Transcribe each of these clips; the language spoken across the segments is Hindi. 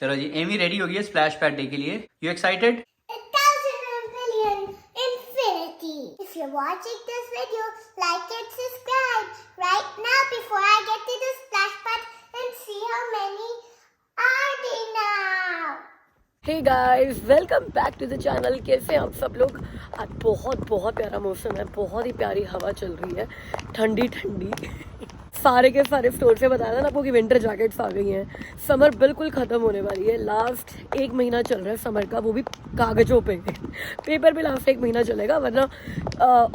चलो जी, एमी रेडी हो गई है स्प्लैश पैड डे के लिए। You excited? 1,000,000,000 infinity. If you're watching this video, like and subscribe right now before I get to the splash pad and see how many are there now. Hey guys, welcome back to the channel. कैसे हैं आप सब लोग? आज बहुत बहुत प्यारा मौसम है, बहुत ही प्यारी हवा चल रही है, ठंडी ठंडी। सारे के सारे स्टोर से बताया था ना आपको कि विंटर जैकेट्स आ गई हैं। समर बिल्कुल ख़त्म होने वाली है। लास्ट 1 महीना चल रहा है समर का, वो भी कागज़ों पे। पेपर पे लास्ट 1 महीना चलेगा, वरना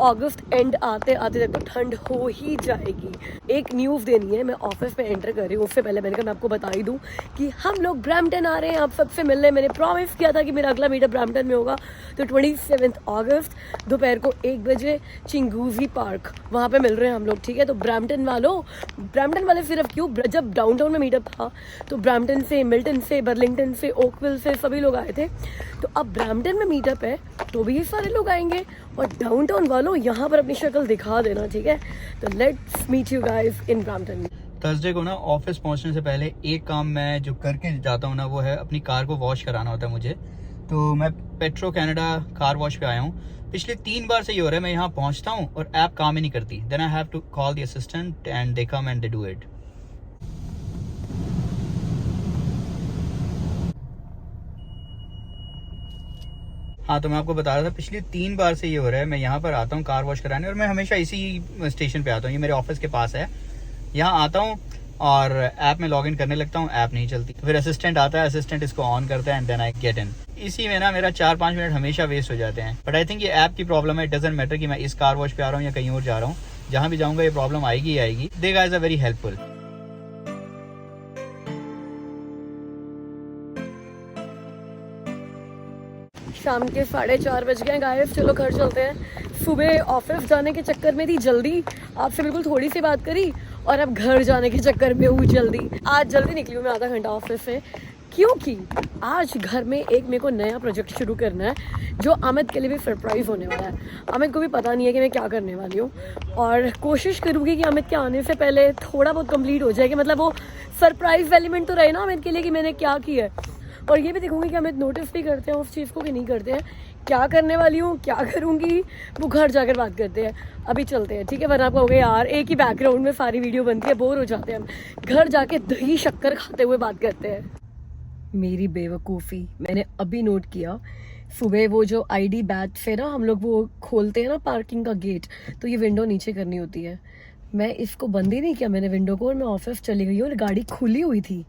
अगस्त एंड आते आते तक तो ठंड हो ही जाएगी। एक न्यूज़ देनी है, मैं ऑफिस में एंटर कर रही हूँ। उससे पहले मैंने कहा मैं आपको बता ही दूँ कि हम लोग ब्रैम्पटन आ रहे हैं आप सबसे मिलने। मैंने प्रॉमिस किया था कि मेरा अगला मीटअप ब्रैम्पटन में होगा, तो 27 अगस्त दोपहर को 1 बजे चिंगूजी पार्क, वहाँ पे मिल रहे हैं हम लोग, ठीक है? तो ब्रैम्पटन वाले सिर्फ क्यों, जब डाउनटाउन में मीटअप था तो ब्रैम्पटन से, मिल्टन से, बर्लिंगटन से, ओकविल से सभी लोग आए थे। तो अब ब्रैम्पटन में मीटअप है तो भी ये सारे लोग आएंगे। और डाउनटाउन वालों यहाँ पर अपनी शक्ल दिखा देना, ठीक है? तो let's meet you guys in Brampton. Thursday को ना ऑफिस पहुंचने से पहले एक काम मैं जो करके जाता हूँ ना, वो है अपनी कार को वॉश कराना होता है मुझे। तो मैं पेट्रो कैनेडा कार वॉश पे आया हूँ। पिछले 3 बार से ये हो रहा है, मैं यहाँ पहुँचता हूँ और ऐप काम ही नहीं करती। Then I have to call the assistant and they come and they do it. हाँ, तो मैं आपको बता रहा था पिछली 3 बार से ये हो रहा है। मैं यहाँ पर आता हूँ कार वॉश कराने, और मैं हमेशा इसी स्टेशन पे आता हूँ, ये मेरे ऑफिस के पास है। यहाँ आता हूँ और ऐप में लॉगिन करने लगता हूँ, ऐप नहीं चलती। फिर असिस्टेंट आता है, असिस्टेंट इसको ऑन करता है and then I get in. इसी में ना मेरा 4-5 मिनट हमेशा वेस्ट हो जाते हैं। बट आई थिंक ये ऐप की प्रॉब्लम है। इट डजंट मैटर कि मैं इस कार वॉश पे आ रहा हूँ या कहीं और जा रहा हूँ, जहाँ भी जाऊँगा ये प्रॉब्लम आएगी ही आएगी। दे गाइस आर वेरी हेल्पफुल। शाम के 4:30 बज गए गाइस, चलो घर चलते हैं। सुबह ऑफिस जाने के चक्कर में थी जल्दी, आपसे बिल्कुल थोड़ी सी बात करी, और अब घर जाने के चक्कर में हुई जल्दी। आज जल्दी निकली हूँ मैं आधा घंटा ऑफिस से, क्योंकि आज घर में एक मेरे को नया प्रोजेक्ट शुरू करना है जो अमित के लिए भी सरप्राइज़ होने वाला है। अमित को भी पता नहीं है कि मैं क्या करने वाली हूँ, और कोशिश करूँगी कि अमित के आने से पहले थोड़ा बहुत कंप्लीट हो जाए, कि मतलब वो सरप्राइज एलिमेंट तो रहे ना अमित के लिए कि मैंने क्या किया है। और ये भी देखूंगी कि अमित नोटिस भी करते हैं उस चीज़ को कि नहीं करते हैं। क्या करने वाली हूँ, क्या करूँगी, वो घर जाकर बात करते हैं। अभी चलते हैं, ठीक है? वरना आपको हो गया यार एक ही बैकग्राउंड में सारी वीडियो बनती है, बोर हो जाते हैं हम। घर जाके दही शक्कर खाते हुए बात करते हैं। मेरी बेवकूफ़ी मैंने अभी नोट किया, सुबह वो जो आईडी बैच से ना हम लोग वो खोलते हैं ना पार्किंग का गेट, तो ये विंडो नीचे करनी होती है। मैं इसको बंद ही नहीं किया मैंने विंडो को, और मैं ऑफिस चली गई और गाड़ी खुली हुई थी।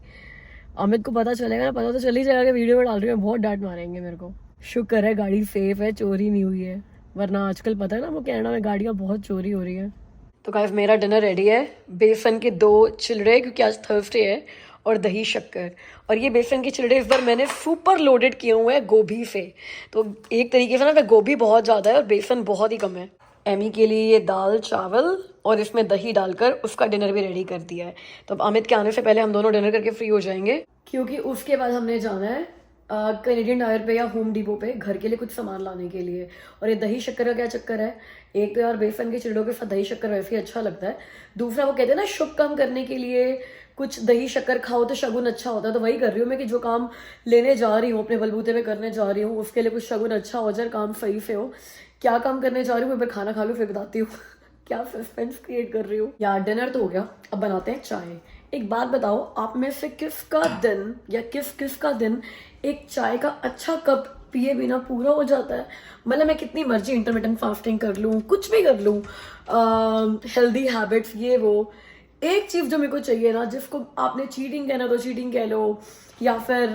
अमित को पता चलेगा ना, पता तो चल ही जाएगा कि वीडियो में डाल रही हूँ, बहुत डांट मारेंगे मेरे को। शुक्र है गाड़ी सेफ है, चोरी नहीं हुई है, वरना आजकल पता है ना वो कनाडा में गाड़ियाँ बहुत चोरी हो रही है। तो गाइस मेरा डिनर रेडी है। बेसन के 2 चिलड़े, क्योंकि आज थर्सडे है, और दही शक्कर। और ये बेसन के चिलड़े इस बार मैंने सुपर लोडेड किए हुए हैं गोभी से। तो एक तरीके से ना गोभी बहुत ज़्यादा है और बेसन बहुत ही कम है। एमी के लिए ये दाल चावल और इसमें दही डालकर उसका डिनर भी रेडी कर दिया है। तो अब अमित के आने से पहले हम दोनों डिनर करके फ्री हो जाएंगे, क्योंकि उसके बाद हमने जाना है कैनेडियन टायर पे या होम डिपो पे घर के लिए कुछ सामान लाने के लिए। और ये दही शक्कर का क्या चक्कर है, एक तो यार बेसन के चिड़ों के साथ दही शक्कर वैसे ही अच्छा लगता है, दूसरा वो कहते हैं ना शुभ काम करने के लिए कुछ दही शक्कर खाओ तो शगुन अच्छा होता है। तो वही कर रही हूँ मैं कि जो काम लेने जा रही हूँ, अपने बलबूते पे करने जा रही हूँ, उसके लिए कुछ शगुन अच्छा हो जाए, काम सही से हो। क्या काम करने जा रही हूँ मैं खाना खा लूँ फिर बताती हूँ। क्या सस्पेंस क्रिएट कर रही हूँ यार। डिनर तो हो गया, अब बनाते हैं चाय। एक बात बताओ, आप में से किसका दिन या किसका दिन एक चाय का अच्छा कप पिए बिना पूरा हो जाता है? मतलब मैं कितनी मर्जी इंटरमिटेंट फास्टिंग कर लूँ, कुछ भी कर लूँ, हेल्दी हैबिट्स ये वो, एक चीज़ जो मेरे को चाहिए ना, जिसको आपने चीटिंग कहना तो चीटिंग कह लो, या फिर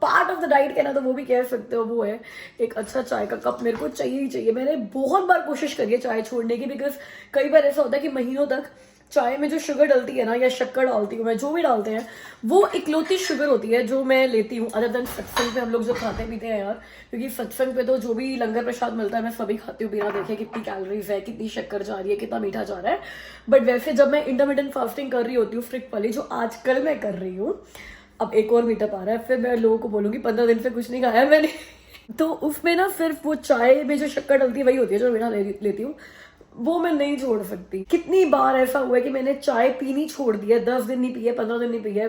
पार्ट ऑफ द डाइट कहना तो वो भी कह सकते हो, वो है एक अच्छा चाय का कप। मेरे को चाहिए ही चाहिए। मैंने बहुत बार कोशिश करी है चाय छोड़ने की, बिकॉज कई बार ऐसा होता है कि महीनों तक चाय में जो शुगर डलती है ना, या शक्कर डालती हूँ मैं, जो भी डालते हैं, वो इकलौती शुगर होती है जो मैं लेती हूँ। अदर देन सत्संग पे हम लोग जो खाते पीते हैं यार, क्योंकि सत्संग पे तो जो भी लंगर प्रसाद मिलता है मैं सभी खाती हूँ बिना देखे कितनी कैलोरीज है, कितनी शक्कर जा रही है, कितना मीठा जा रहा है। बट वैसे जब मैं इंटरमिटेंट फास्टिंग कर रही होती हूँ स्ट्रिक्ट वाली, जो आजकल मैं कर रही हूँ, अब एक और मीटअप आ रहा है, फिर मैं लोगों को बोलूँगी 15 दिन से कुछ नहीं खाया मैंने। तो उसमें ना सिर्फ वो चाय में जो शक्कर डलती है वही होती है जो मीठा लेती हूँ, वो मैं नहीं छोड़ सकती। कितनी बार ऐसा हुआ है कि मैंने चाय पीनी छोड़ दी है, 10 दिन नहीं पी है, 15 दिन नहीं पी है,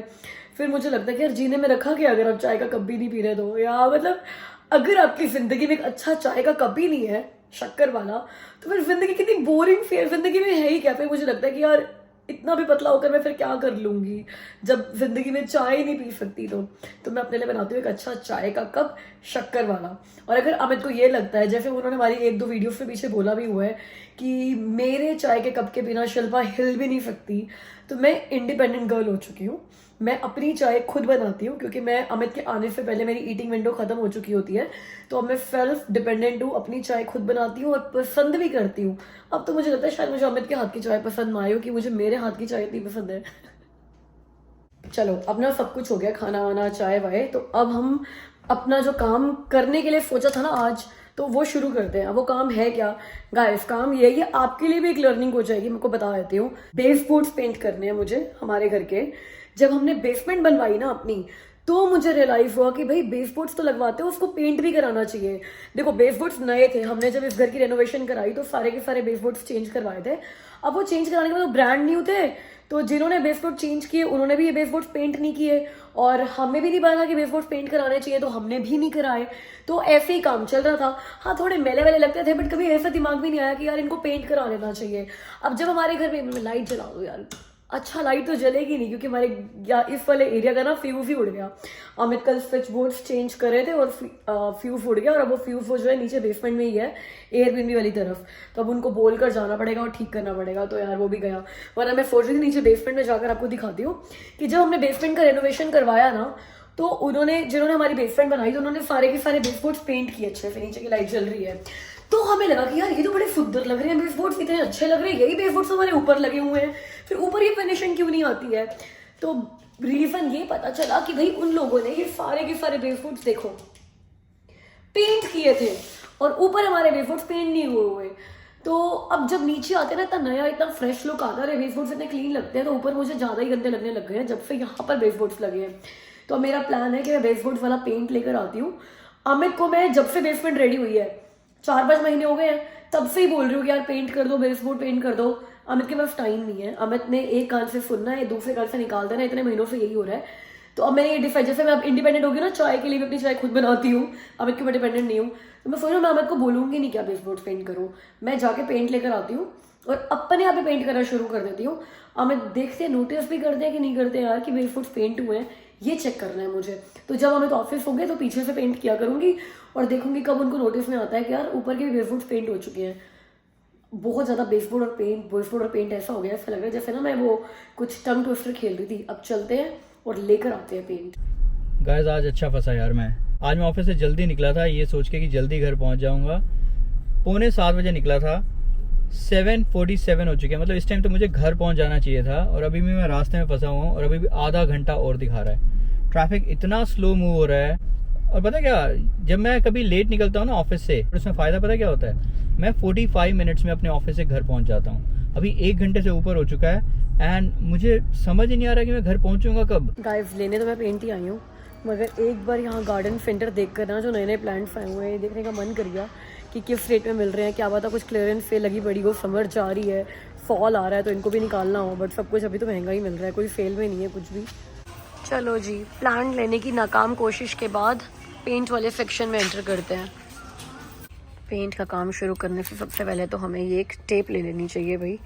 फिर मुझे लगता है कि यार जीने में रखा क्या अगर आप चाय का कप भी नहीं पी रहे तो, या मतलब अगर आपकी जिंदगी में एक अच्छा चाय का कप ही नहीं है शक्कर वाला, तो फिर जिंदगी कितनी बोरिंग जिंदगी में है ही क्या। फिर मुझे लगता है कि यार इतना भी पतला होकर मैं फिर क्या कर लूंगी जब जिंदगी में चाय ही नहीं पी सकती। तो मैं अपने लिए बनाती हूँ एक अच्छा चाय का कप शक्कर वाला। और अगर अमित को ये लगता है, जैसे उन्होंने हमारी 1-2 वीडियो के पीछे बोला भी हुआ है कि मेरे चाय के कप के बिना शिल्पा हिल भी नहीं सकती, तो मैं इंडिपेंडेंट गर्ल हो चुकी हूँ। मैं अपनी चाय खुद बनाती हूँ क्योंकि मैं अमित के आने से पहले मेरी ईटिंग विंडो खत्म हो चुकी होती है, तो अब मैं सेल्फ डिपेंडेंट हूँ, अपनी चाय खुद बनाती हूँ और पसंद भी करती हूँ। अब तो मुझे लगता है शायद मुझे अमित के हाथ की चाय पसंद ना आए हो कि मुझे मेरे हाथ की चाय इतनी पसंद है। चलो अपना सब कुछ हो गया, खाना वाना चाय वाय, तो अब हम अपना जो काम करने के लिए सोचा था ना आज, तो वो शुरू करते हैं। अब वो काम है क्या गाइस? काम ये है, आपके लिए भी एक लर्निंग हो जाएगी, मैं को बता देती हूँ। बेसबोर्ड्स पेंट करने हैं मुझे हमारे घर के। जब हमने बेसमेंट बनवाई ना अपनी, तो मुझे रियलाइज हुआ कि भाई बेसबोर्ड्स तो लगवाते हो, उसको पेंट भी कराना चाहिए। देखो बेसबोर्ड्स नए थे, हमने जब इस घर की रेनोवेशन कराई तो सारे के सारे बेसबोर्ड्स चेंज करवाए थे। अब वो चेंज कराने के बाद ब्रांड न्यू थे, तो जिन्होंने बेसबोर्ड चेंज किए उन्होंने भी ये बेसबोर्ड्स पेंट नहीं किए, और हमें भी नहीं पता कि बेसबोर्ड्स पेंट कराने चाहिए, तो हमने भी नहीं कराए। तो ऐसे ही काम चल रहा था। हाँ थोड़े मेले वेले लगते थे, बट कभी ऐसा दिमाग भी नहीं आया कि यार इनको पेंट करा लेना चाहिए। अब जब हमारे घर में लाइट जला दो यार, अच्छा लाइट तो जलेगी नहीं क्योंकि हमारे इस वाले एरिया का ना फ्यूज ही उड़ गया। अमित कल स्विच बोर्ड्स चेंज कर रहे थे और फ्यूज उड़ गया, और अब वो फ्यूज वो जो है नीचे बेसमेंट में ही है एयरबीएनबी वाली तरफ, तो अब उनको बोलकर जाना पड़ेगा और ठीक करना पड़ेगा। तो यार वो भी गया, वरना मैं सोच रही थी नीचे बेसमेंट में जाकर आपको दिखाती हूँ कि जब हमने बेसमेंट का रेनोवेशन करवाया ना, तो जिन्होंने हमारी बेसमेंट बनाई तो उन्होंने सारे के सारे बेसबोर्ड्स पेंट किए अच्छे से, नीचे की लाइट जल रही है। तो हमें लगा कि यार ये तो बड़े सुंदर लग रहे हैं बेसबोर्ड्स, इतने अच्छे लग रहे हैं, यही बेसबोर्ड्स हमारे ऊपर लगे हुए हैं, फिर ऊपर ये फिनिशिंग क्यों नहीं आती है। तो रीजन ये पता चला कि भाई उन लोगों ने ये सारे के सारे बेसबोर्ड्स देखो पेंट किए थे, और ऊपर हमारे बेसबोर्ड्स पेंट नहीं हुए हुए। तो अब जब नीचे आते ना, इतना नया इतना फ्रेश लुक आता है, बेसबोर्ड्स इतने क्लीन लगते हैं, तो ऊपर मुझे ज्यादा ही गंदे लगने लग गए हैं जब से यहाँ पर बेसबोर्ड्स लगे हैं। तो मेरा प्लान है कि मैं बेसबोर्ड्स वाला पेंट लेकर आती हूँ। अमित को मैं जब से बेसमेंट रेडी हुई है 4-5 महीने हो गए हैं, तब से ही बोल रही हूँ कि यार पेंट कर दो, बेसबोर्ड पेंट कर दो। अमित के पास टाइम नहीं है, अमित ने एक कान से सुनना है, दूसरे कान से निकाल देना, इतने महीनों से यही हो रहा है। तो अब मैंने ये डिसाइड, जैसे मैं अब इंडिपेंडेंट होगी ना, चाय के लिए भी अपनी चाय खुद बनाती हूँ, अमित के ऊपर डिपेंडेंट नहीं हूँ, तो मैं सोच रहा हूँ मैं अमित को बोलूँगी नहीं क्या बेसबोर्ड पेंट करो, मैं जाके पेंट लेकर आती हूँ और अपने यहाँ पे पेंट करना शुरू कर देती हूँ। अमित देखते हैं, नोटिस भी करते हैं कि नहीं करते यार कि बेसबोर्ड पेंट हुए हैं, ये चेक करना है मुझे। तो जब अमित ऑफिस हो गए तो पीछे से पेंट किया करूंगी और देखूंगी कब उनको नोटिस में आता है कि यार ऊपर के भी बेसबोर्ड पेंट हो चुके हैं। बहुत ज़्यादा बेसबोर्ड और पेंट ऐसा हो गया, ऐसा लग रहा है जैसे ना मैं वो कुछ टंग ट्विस्टर खेल रही थी। अब चलते हैं और लेकर आते हैं पेंट। गाइस आज अच्छा फंसा यार मैं। आज मैं ऑफिस से जल्दी निकला था ये सोच के कि जल्दी घर पहुंच जाऊंगा। 6:45 बजे निकला था, 7:47 हो चुके हैं, मतलब इस टाइम तो मुझे घर पहुंच जाना चाहिए था, और अभी भी मैं रास्ते में फंसा हुआ हूँ और अभी भी आधा घंटा और दिखा रहा है। ट्रैफिक इतना स्लो मूव हो रहा है। और पता क्या, जब मैं कभी लेट निकलता हूँ ना ऑफिस से, तो उसमें फ़ायदा पता क्या होता है, मैं 45 मिनट्स में अपने ऑफिस से घर पहुँच जाता हूँ। अभी 1 घंटे से ऊपर हो चुका है एंड मुझे समझ ही नहीं आ रहा कि मैं घर पहुँचूंगा कब। गाइस लेने तो मैं पेंट ही आई हूँ, मगर एक बार यहाँ गार्डन सेंटर देख कर ना जो नए नए प्लांट्स आए हुए हैं, देखने का मन कर गया कि किस रेट में मिल रहे हैं। क्या पता कुछ क्लियरेंस सेल लगी बड़ी हो, समर जा रही है, फॉल आ रहा है, तो इनको भी निकालना हो, बट सब कुछ अभी तो महंगा ही मिल रहा है, कोई सेल में नहीं है कुछ भी। चलो जी, प्लांट लेने की नाकाम कोशिश के बाद पेंट वाले सेक्शन में एंटर करते हैं। पेंट का काम शुरू करने से सबसे पहले तो हमें ये एक टेप ले लेनी चाहिए भाई,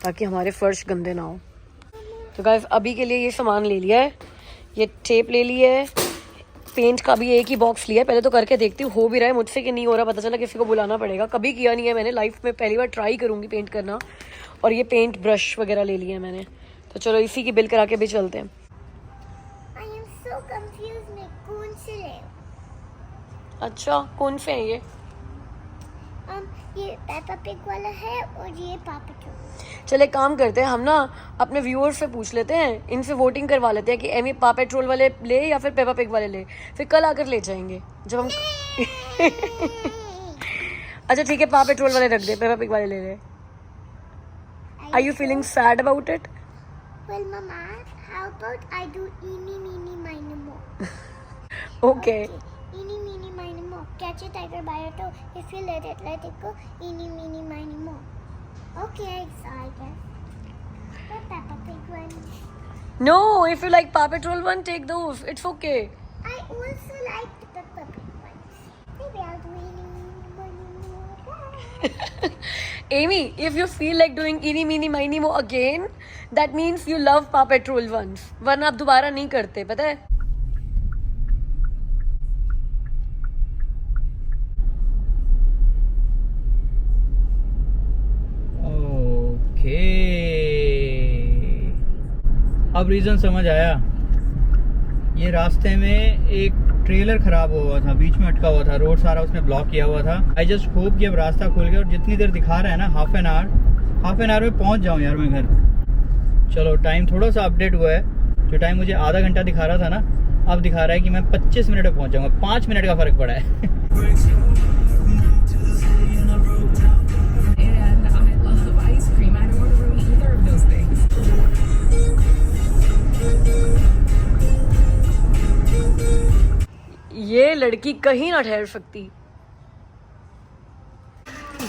ताकि हमारे फर्श गंदे ना हो। तो गाइस अभी के लिए ये सामान ले लिया है, ये टेप ले ली है, पेंट का भी एक ही बॉक्स लिया है। पहले तो करके देखती हूँ हो भी रहा है मुझसे कि नहीं हो रहा, पता चला किसी को बुलाना पड़ेगा। कभी किया नहीं है मैंने लाइफ में, पहली बार ट्राई करूँगी पेंट करना। और ये पेंट ब्रश वगैरह ले लिया है मैंने, तो चलो इसी की बिल करा के भी चलते हैं। So confused मैं कौन से ले? अच्छा कौन से हैं ये? ये पेपा पिग वाला है और ये पापा ट्रोल। चले काम करते हैं हम ना, अपने व्यूअर्स से पूछ लेते हैं, इनसे वोटिंग करवा लेते हैं कि एमी पापा पेट्रोल वाले ले या फिर पेपा पिग वाले ले, फिर कल आकर ले जाएंगे जब हम अच्छा ठीक है, पापा पेट्रोल वाले रख दे, पेपा पिग वाले ले ले। Are you feeling sad about it? Well, Mama, how about I do eeny, meeny, miny, moe? Okay. Eeny, meeny, miny, moe. Catch a tiger by a toe. If you let it go. Eeny, meeny, miny, moe. Okay, so I guess the Peppa Pig one. No, if you like Paw Patrol one, take those. It's okay. I also like the puppet ones. Maybe I'll do any Amy, if you feel like doing eeny meeny miny mo again, that means you love Paw Patrol ones. वरना आप दोबारा नहीं करते, पता है? ओके, अब रीज़न समझ आया। ये रास्ते में एक ट्रेलर खराब हुआ था, बीच में अटका हुआ था, रोड सारा उसने ब्लॉक किया हुआ था। आई जस्ट होप कि अब रास्ता खुल गया और जितनी देर दिखा रहा है ना, हाफ एन आवर में पहुंच जाऊं यार मैं घर। चलो टाइम थोड़ा सा अपडेट हुआ है, जो टाइम मुझे आधा घंटा दिखा रहा था ना, अब दिखा रहा है कि मैं 25 मिनट में पहुंच जाऊंगा। 5 मिनट का फ़र्क पड़ा है। And I love ice cream. I don't want to ruin either of those things. ये लड़की कहीं ना ठहर सकती।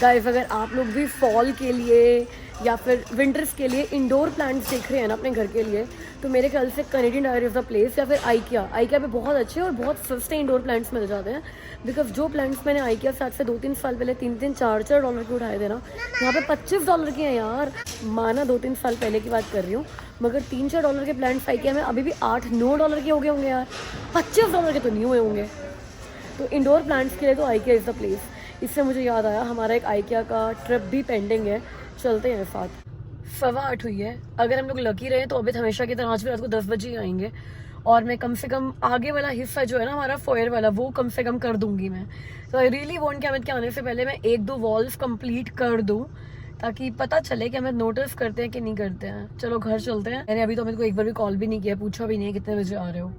गाइस, अगर आप लोग भी फॉल के लिए या फिर विंटर्स के लिए इंडोर प्लांट्स देख रहे हैं ना अपने घर के लिए, तो मेरे ख्याल से Canadian diary of the place या फिर आइकिया पे बहुत अच्छे और बहुत सस्ते इंडोर प्लांट्स मिल जाते हैं। बिकॉज जो प्लांट्स मैंने आइकिया से आज से 2-3 साल पहले 3-3, 4-4 डॉलर के उठाए थे ना, यहाँ पे 25 डॉलर के हैं यार। माना 2-3 साल पहले की बात कर रही हूँ, मगर 3-4 डॉलर के प्लांट्स आइकिया में अभी भी 8-9 डॉलर के हो गए होंगे यार। 25 डॉलर के तो नहीं हुए होंगे। तो इंडोर प्लांट्स के लिए तो आइकिया इज़ द प्लेस। इससे मुझे याद आया, हमारा एक आइकिया का ट्रिप भी पेंडिंग है, चलते हैं साथ। 8:15 हुई है। अगर हम लोग लकी रहे तो अभी हमेशा की तरह आज भी रात को 10 बजे ही आएंगे। और मैं कम से कम आगे वाला हिस्सा जो है ना हमारा फोयर वाला, वो कम से कम कर दूंगी मैं। तो आई रियली वांट कि अमित के आने से पहले मैं 1-2 वॉल्स कंप्लीट कर दूं, ताकि पता चले कि अमित नोटिस करते हैं कि नहीं करते हैं। चलो घर चलते हैं। मैंने अभी तो अमित को एक बार भी कॉल भी नहीं किया, पूछा भी नहीं कितने बजे आ रहे हो।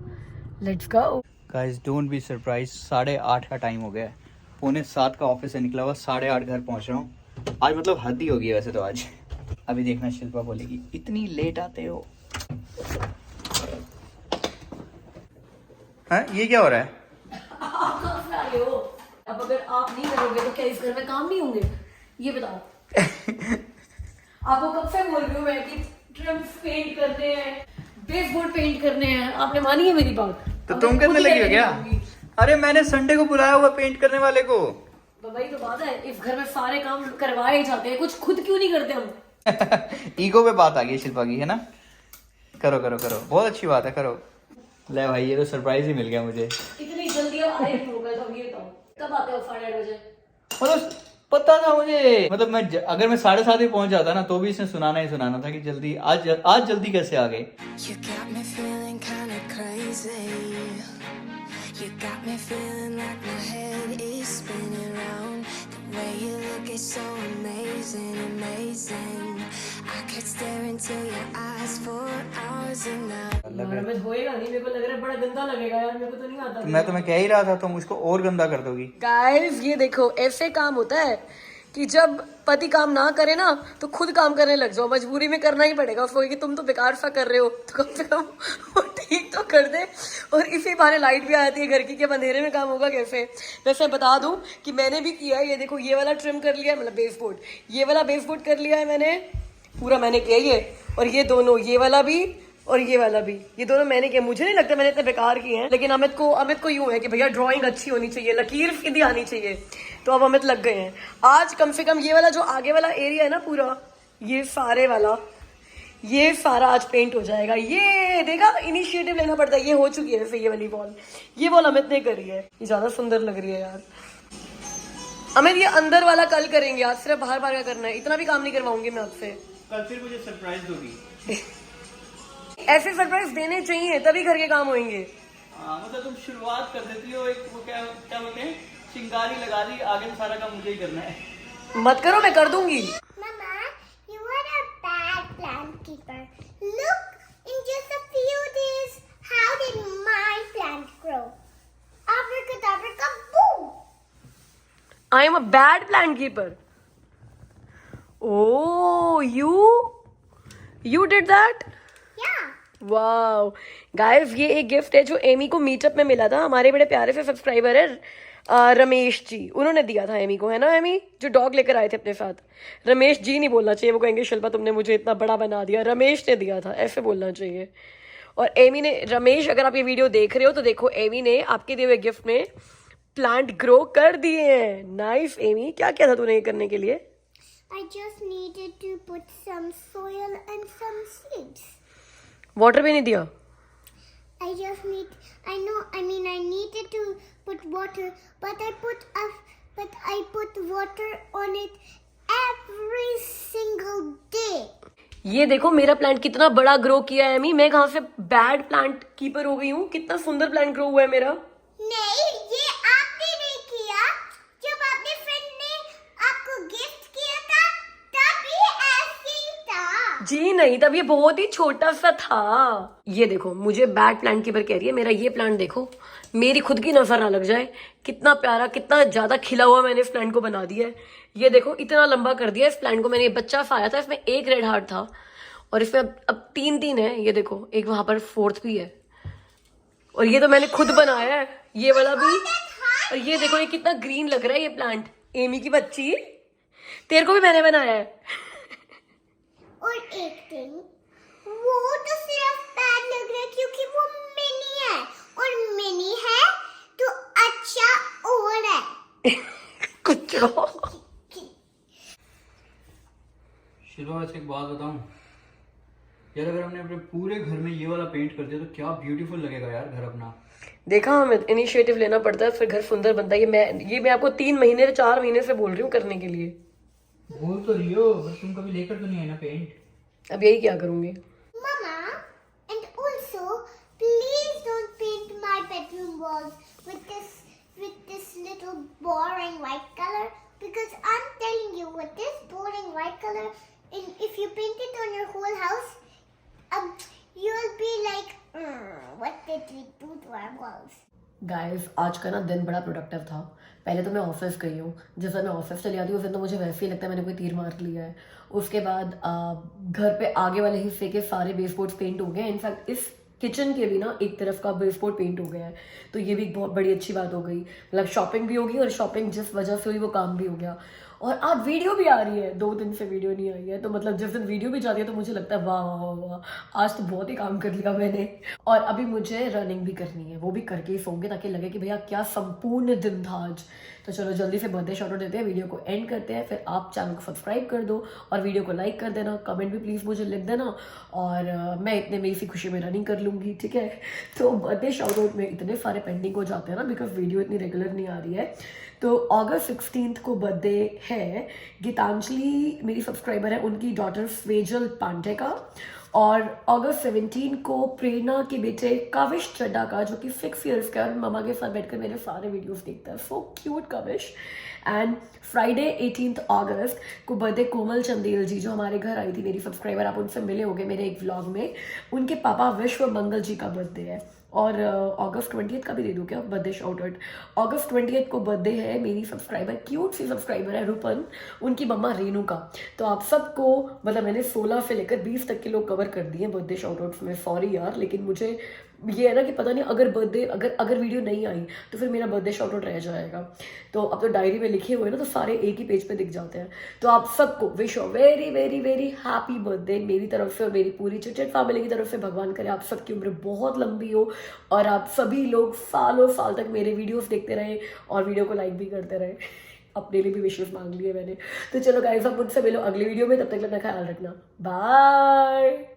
Let's go. Guys don't be surprise, 8:30 का टाइम हो गया है। 6:45 का ऑफिस से निकला हुआ, 8:30 घर पहुंच रहा हूँ। आज मतलब हद ही हो गई है वैसे तो आज। अभी देखना शिल्पा बोलेगी इतनी लेट आते हो। हाँ, ये क्या हो रहा है? आप कहाँ से आए हो? अब अगर आप नहीं करोगे तो क्या इस घर में काम नहीं होंगे? ये बताओ। आपको कब से बोल रही हूँ मैं कि ट्रिम्स पेंट करने हैं, बेसबोर्ड पेंट करने हैं, आपने मानी है मेरी बात? तो तुम करने लगी हो क्या? अरे मैंने संडे को बुलाया हुआ पेंट करने वाले को। वही तो बात है, इस घर में सारे काम करवाए जाते हैं, कुछ खुद क्यों नहीं करते हम? ईगो पे बात आ गई शिल्पा की, है ना? करो करो करो, बहुत अच्छी बात है, करो। ले भाई, ये तो सरप्राइज ही मिल गया मुझे। इतनी जल्दी अब आए क्यों हो गए? तो ये बताओ कब आते हो? 8:30 बजे। मतलब पता था मुझे, मतलब मैं अगर मैं 7:30 भी पहुंच जाता ना, तो भी इसने सुनाना ही सुनाना था कि जल्दी आज जल्दी कैसे आ गए। You got me feeling kinda crazy. You got me feeling like my head is spinning round. The way you look is so amazing, amazing. I could stare into your eyes for hours and hours. Normal होएगा नहीं, मेरे को लग रहा है बड़ा गंदा लगेगा यार, मेरे को तो नहीं आता। मैं तुम्हें कह ही रहा था, तुम उसको और गंदा कर दोगी। गाइस ये देखो, ऐसे काम होता है कि जब पति काम ना करे ना तो खुद काम करने लग जाओ, मजबूरी में करना ही पड़ेगा उसको कि तुम तो बेकार सा कर रहे हो, तो कम से कम वो ठीक तो कर दे। और इसी बहाने लाइट भी आती है घर की, कि अब अंधेरे में काम होगा कैसे। वैसे बता दूं कि मैंने भी किया है, ये देखो ये वाला ट्रिम कर लिया है, मतलब बेसबोर्ड, ये वाला बेसबोर्ड कर लिया है मैंने, पूरा मैंने किया ये। और ये दोनों, ये वाला भी और ये वाला भी, ये दोनों मैंने किया। मुझे नहीं लगता मैंने इतने बेकार किए हैं, लेकिन अमित को यूं है कि भैया ड्राइंग अच्छी होनी चाहिए, लकीर सीधी आनी चाहिए, तो अब अमित लग गए हैं। आज कम से कम ये वाला जो आगे वाला एरिया है ना पूरा, ये सारा आज पेंट हो जाएगा। ये देखा, इनिशिएटिव लेना पड़ता है। ये हो चुकी है वैसे ये वाली वॉल, ये वॉल अमित ने करी है, ये ज्यादा सुंदर लग रही है यार। अमित ये अंदर वाला कल करेंगे, आज सिर्फ बाहर का करना है, इतना भी काम नहीं करवाऊंगी मैं आपसे। कल फिर मुझे सरप्राइज दोगी। ऐसे सरप्राइज देने चाहिए, तभी घर के काम होंगे। मतलब तुम शुरुआत कर देती हो, एक वो क्या बोलते हैं, चिंगारी लगा दी, आगे तो सारा काम मुझे ही करना है। मत करो, मैं कर दूंगी। Mama, you are a bad plant keeper. Look, in just a few days, how did my plant grow? Abracadabra kaboom! I am a bad plant keeper. Oh, you did that? Yeah. Wow guys, ये एक गिफ्ट है जो एमी को मीटअप में मिला था। हमारे बड़े प्यारे से सब्सक्राइबर है रमेश जी, उन्होंने दिया था एमी को, है ना एमी, जो डॉग लेकर आए थे अपने साथ। रमेश जी नहीं बोलना चाहिए, वो कहेंगे शिल्पा तुमने मुझे इतना बड़ा बना दिया, रमेश ने दिया था, ऐसे बोलना चाहिए। और एमी ने, रमेश अगर आप ये वीडियो देख रहे हो तो देखो एमी ने आपके दिए हुए गिफ्ट में प्लांट ग्रो कर दिए हैं। नाइस एमी, क्या किया था तूने ये करने के लिए? I just needed to put some soil and some seeds. Water भी नहीं दिया? I needed to put water, but I put water on it every single day. ये देखो मेरा प्लांट कितना बड़ा ग्रो किया है एमी, मैं कहाँ से बैड प्लांट कीपर हो गई हूँ, कितना सुंदर प्लांट ग्रो हुआ है मेरा। नहीं, ये आपने नहीं किया। जब आपने फ्रेंड ने आपको गिफ्ट किया था तब ये ऐसे ही था। जी नहीं, तब ये बहुत ही छोटा सा था। ये देखो मुझे बैड प्लांट कीपर कह रही है, मेरा ये प्लांट देखो, मेरी खुद की नजर ना लग जाए, कितना प्यारा, कितना ज्यादा खिला हुआ मैंने इस प्लांट को बना दिया है। ये देखो इतना लंबा कर दिया इस प्लांट को मैंने। ये बच्चा सा आया था, इसमें एक रेड हार्ट था और इसमें अब 3 है। ये देखो एक वहां पर 4th भी है, और ये तो मैंने खुद बनाया है, ये वाला भी। और ये देखो ये कितना ग्रीन लग रहा है ये प्लांट। एमी की बच्ची, तेरे को भी मैंने बनाया है। और एक दिन वो तो सिर्फ बैड लग रहा है क्योंकि वो मिनी है, और मिनी है तो अच्छा और है। कुछ शिल्पा वैसे एक बात बताऊं यार, अगर हमने अपने पूरे घर में ये वाला पेंट कर दिया तो क्या ब्यूटीफुल लगेगा यार घर अपना। देखा, हमें इनिशिएटिव लेना पड़ता है फिर घर सुंदर बनता है। ये मैं आपको 3 महीने से 4 महीने से बोल रही हूँ करने के लिए। बोल तो रही हो, बस तुम कभी लेकर तो नहीं है ना पेंट। अब यही क्या करूंगी। Mama, and also please don't paint my bedroom walls with this little boring white color, because I'm telling you, with this boring white color, and if you paint it on your whole house, you'll be like, what did we do to our walls? Guys आज का ना दिन बड़ा प्रोडक्टिव था। पहले तो मैं ऑफिस गई हूँ, जब मैं ऑफिस चली आती हूँ फिर तो मुझे वैसे ही लगता है मैंने कोई तीर मार लिया है। उसके बाद घर पे आगे वाले हिस्से के सारे बेसबोर्ड्स पेंट हो गए। इनफैक्ट इस किचन के भी ना एक तरफ का बेसबोर्ड पेंट हो गया है, तो ये भी एक बहुत बड़ी अच्छी बात हो गई। मतलब शॉपिंग भी होगी और शॉपिंग जिस वजह से हुई वो काम भी हो गया। और आज वीडियो भी आ रही है, 2 दिन से वीडियो नहीं आई है, तो मतलब जिस दिन वीडियो भी जाती है तो मुझे लगता है वाह वाह वाह, आज तो बहुत ही काम कर लिया मैंने। और अभी मुझे रनिंग भी करनी है, वो भी करके ही सोऊंगी ताकि लगे कि भैया क्या संपूर्ण दिन था आज। तो चलो जल्दी से बर्थडे शॉट देते हैं, वीडियो को एंड करते हैं। फिर आप चैनल को सब्सक्राइब कर दो और वीडियो को लाइक कर देना, कमेंट भी प्लीज़ मुझे लिख देना, और मैं इतने में इसी खुशी में रनिंग कर लूँगी, ठीक है। तो बर्थडे शॉट आउट में इतने सारे पेंडिंग हो जाते हैं ना, बिकॉज वीडियो इतनी रेगुलर नहीं आ रही है। तो अगस्त 16 को बर्थडे है गीतांजलि, मेरी सब्सक्राइबर है, उनकी डॉटर स्वेजल पांडे का। और अगस्त 17 को प्रेरणा के बेटे काविश चड्डा का, जो कि 6 ईयर्स का, ममा के साथ बैठकर मेरे सारे वीडियोस देखता है। So cute Kavish. And Friday 18 अगस्त को बर्थडे कोमल चंदेल जी, जो हमारे घर आई थी, मेरी सब्सक्राइबर, आप उनसे मिले होंगे मेरे एक व्लॉग में। उनके पापा विश्व मंगल जी का बर्थडे है। और अगस्त 20 का भी दे दूँ क्या बर्थडे शाउट आउट? अगस्त 20 को बर्थडे है मेरी सब्सक्राइबर, क्यूट सी सब्सक्राइबर है रूपन, उनकी मम्मा रेनू का। तो आप सबको, मतलब मैंने 16 से लेकर 20 तक के लोग कवर कर दिए बर्थडे शाउट आउट्स में। सॉरी यार, लेकिन मुझे ये है ना कि पता नहीं अगर वीडियो नहीं आई तो फिर मेरा बर्थडे शाउट आउट रह जाएगा। तो अब तो डायरी में लिखे हुए ना, तो सारे एक ही पेज पे दिख जाते हैं। तो आप सबको विश हो very very very happy birthday मेरी तरफ से और मेरी पूरी चिटचिट फैमिली की तरफ से। भगवान करे आप सबकी उम्र बहुत लंबी हो और आप सभी लोग सालों साल तक मेरे वीडियोस देखते रहे और वीडियो को लाइक भी करते रहे। अपने लिए भी विशेष मांग लिए मैंने। तो चलो गाइस, अब मुझसे मिलो अगली वीडियो में, तब तक अपना ख्याल रखना, बाय।